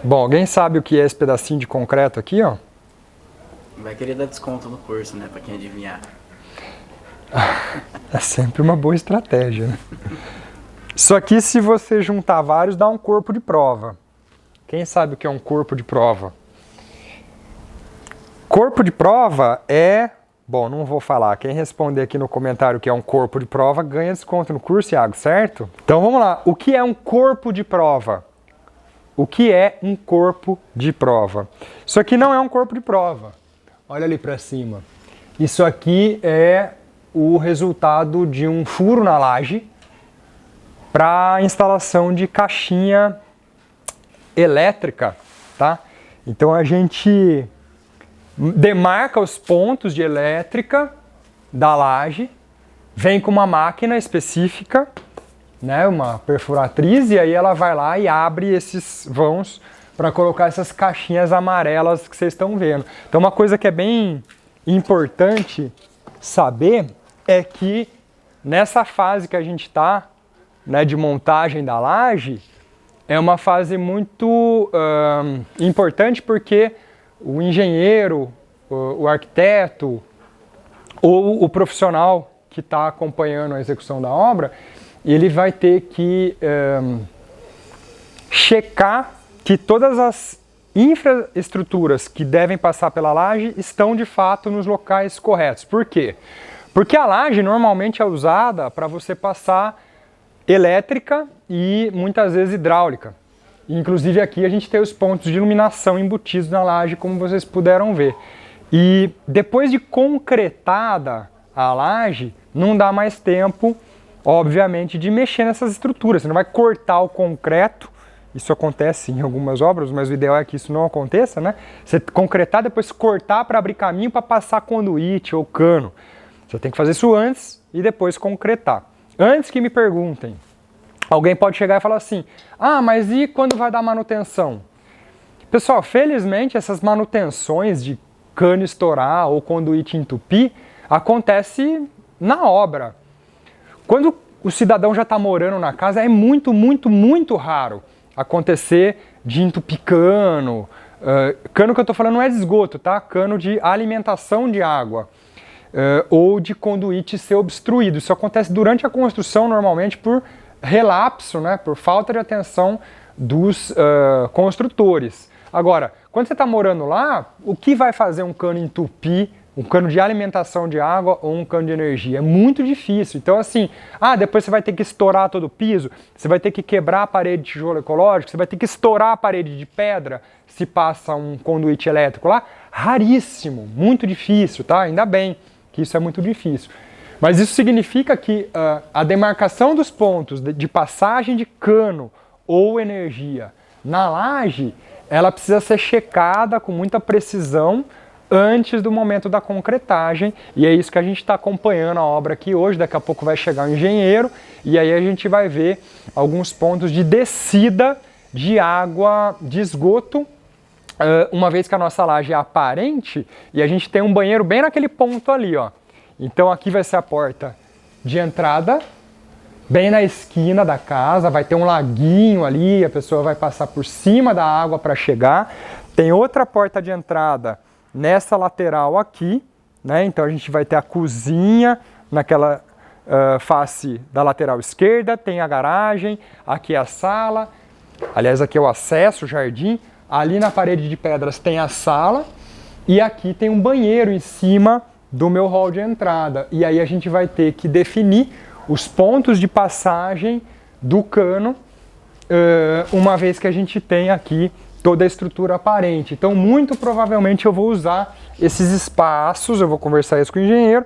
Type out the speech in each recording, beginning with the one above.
Bom, alguém sabe o que é esse pedacinho de concreto aqui, ó? Vai querer dar desconto no curso, né? Pra quem adivinhar. É sempre uma boa estratégia, né? Isso aqui, se você juntar vários, dá um corpo de prova. Quem sabe o que é um corpo de prova? Corpo de prova é... Bom, não vou falar. Quem responder aqui no comentário o que é um corpo de prova ganha desconto no curso, Iago, certo? Então vamos lá. O que é um corpo de prova? O que é um corpo de prova? Isso aqui não é um corpo de prova. Olha ali para cima. Isso aqui é o resultado de um furo na laje para instalação de caixinha elétrica, tá? Então a gente demarca os pontos de elétrica da laje, vem com uma máquina específica, né, uma perfuratriz, e aí ela vai lá e abre esses vãos para colocar essas caixinhas amarelas que vocês estão vendo. Então uma coisa que é bem importante saber é que nessa fase que a gente está, né, de montagem da laje, é uma fase muito importante porque o engenheiro, o arquiteto ou o profissional que está acompanhando a execução da obra, ele vai ter que checar que todas as infraestruturas que devem passar pela laje estão de fato nos locais corretos. Por quê? Porque a laje normalmente é usada para você passar elétrica e muitas vezes hidráulica. Inclusive aqui a gente tem os pontos de iluminação embutidos na laje, como vocês puderam ver. E depois de concretada a laje, não dá mais tempo, obviamente, de mexer nessas estruturas. Você não vai cortar o concreto, isso acontece em algumas obras, mas o ideal é que isso não aconteça, né? Você concretar, depois cortar para abrir caminho para passar conduíte ou cano. Você tem que fazer isso antes e depois concretar. Antes que me perguntem, alguém pode chegar e falar assim, ah, mas e quando vai dar manutenção? Pessoal, felizmente essas manutenções de cano estourar ou conduíte entupir acontece na obra. Quando o cidadão já está morando na casa, é muito, muito, muito raro acontecer de entupir cano. Cano que eu estou falando não é de esgoto, tá? Cano de alimentação de água. Ou de conduíte ser obstruído. Isso acontece durante a construção, normalmente por relapso, né, por falta de atenção dos construtores. Agora, quando você está morando lá, o que vai fazer um cano entupir, um cano de alimentação de água ou um cano de energia? É muito difícil. Então, assim, depois você vai ter que estourar todo o piso, você vai ter que quebrar a parede de tijolo ecológico, você vai ter que estourar a parede de pedra se passa um conduíte elétrico lá. Raríssimo, muito difícil, tá? Ainda bem que isso é muito difícil. Mas isso significa que a demarcação dos pontos de passagem de cano ou energia na laje, ela precisa ser checada com muita precisão antes do momento da concretagem, e é isso que a gente está acompanhando a obra aqui hoje. Daqui a pouco vai chegar o engenheiro, e aí a gente vai ver alguns pontos de descida de água de esgoto, uma vez que a nossa laje é aparente, e a gente tem um banheiro bem naquele ponto ali, ó. Então aqui vai ser a porta de entrada, bem na esquina da casa, vai ter um laguinho ali, a pessoa vai passar por cima da água para chegar. Tem outra porta de entrada nessa lateral aqui, né? Então a gente vai ter a cozinha naquela face da lateral esquerda, tem a garagem, aqui é a sala, aliás aqui é o acesso, o jardim, ali na parede de pedras tem a sala e aqui tem um banheiro em cima do meu hall de entrada. E aí a gente vai ter que definir os pontos de passagem do cano, uma vez que a gente tem aqui toda a estrutura aparente. Então, muito provavelmente eu vou usar esses espaços, eu vou conversar isso com o engenheiro,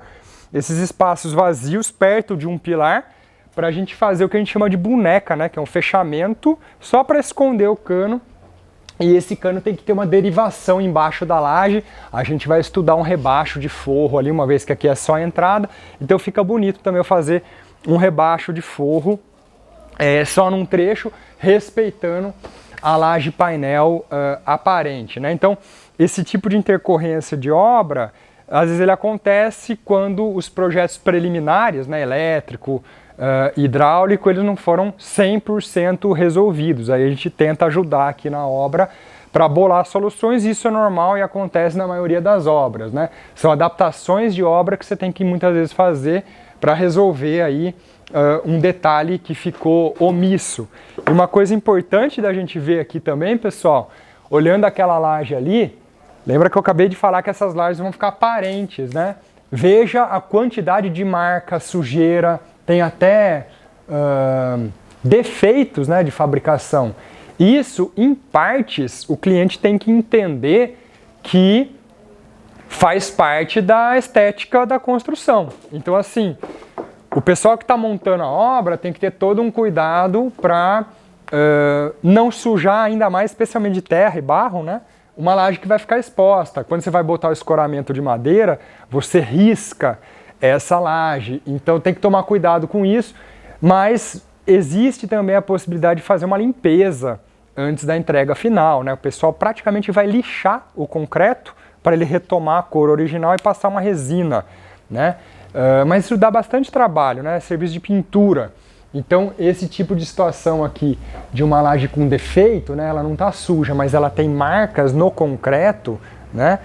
esses espaços vazios perto de um pilar, para a gente fazer o que a gente chama de boneca, né? Que é um fechamento só para esconder o cano. E esse cano tem que ter uma derivação embaixo da laje. A gente vai estudar um rebaixo de forro ali, uma vez que aqui é só a entrada. Então fica bonito também eu fazer um rebaixo de forro só num trecho, respeitando a laje painel aparente, né? Então esse tipo de intercorrência de obra às vezes ele acontece quando os projetos preliminares, né, elétrico, hidráulico, eles não foram 100% resolvidos. Aí a gente tenta ajudar aqui na obra para bolar soluções, isso é normal e acontece na maioria das obras, né? São adaptações de obra que você tem que muitas vezes fazer para resolver aí um detalhe que ficou omisso. E uma coisa importante da gente ver aqui também, pessoal, olhando aquela laje ali, lembra que eu acabei de falar que essas lajes vão ficar aparentes, né? Veja a quantidade de marca, sujeira, tem até defeitos, né, de fabricação. Isso, em partes, o cliente tem que entender que faz parte da estética da construção. Então, assim, o pessoal que está montando a obra tem que ter todo um cuidado para não sujar ainda mais, especialmente de terra e barro, né? Uma laje que vai ficar exposta. Quando você vai botar o escoramento de madeira, você risca essa laje. Então tem que tomar cuidado com isso, mas existe também a possibilidade de fazer uma limpeza antes da entrega final, né? O pessoal praticamente vai lixar o concreto para ele retomar a cor original e passar uma resina, né? Mas isso dá bastante trabalho, né? Serviço de pintura. Então esse tipo de situação aqui de uma laje com defeito, né? Ela não está suja, mas ela tem marcas no concreto, né?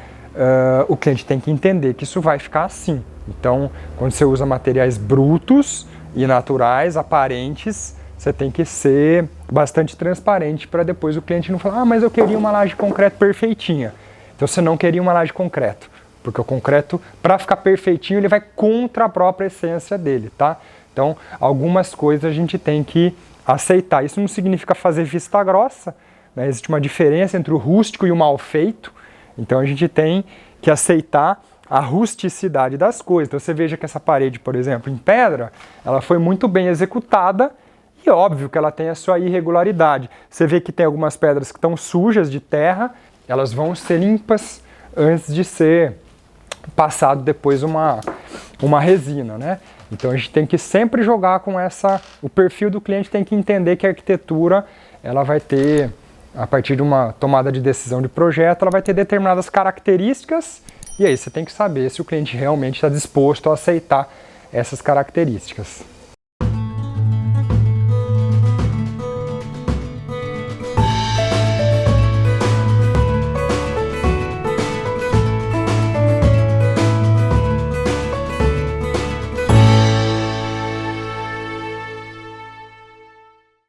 O cliente tem que entender que isso vai ficar assim. Então, quando você usa materiais brutos e naturais, aparentes, você tem que ser bastante transparente para depois o cliente não falar: ah, mas eu queria uma laje de concreto perfeitinha. Então você não queria uma laje de concreto, porque o concreto, para ficar perfeitinho, ele vai contra a própria essência dele, tá? Então, algumas coisas a gente tem que aceitar. Isso não significa fazer vista grossa, né? Existe uma diferença entre o rústico e o mal feito. Então a gente tem que aceitar a rusticidade das coisas. Então você veja que essa parede, por exemplo, em pedra, ela foi muito bem executada e óbvio que ela tem a sua irregularidade. Você vê que tem algumas pedras que estão sujas de terra, elas vão ser limpas antes de ser passado depois uma resina, né? Então a gente tem que sempre jogar com o perfil do cliente tem que entender que a arquitetura, ela vai ter, a partir de uma tomada de decisão de projeto, ela vai ter determinadas características e aí você tem que saber se o cliente realmente está disposto a aceitar essas características.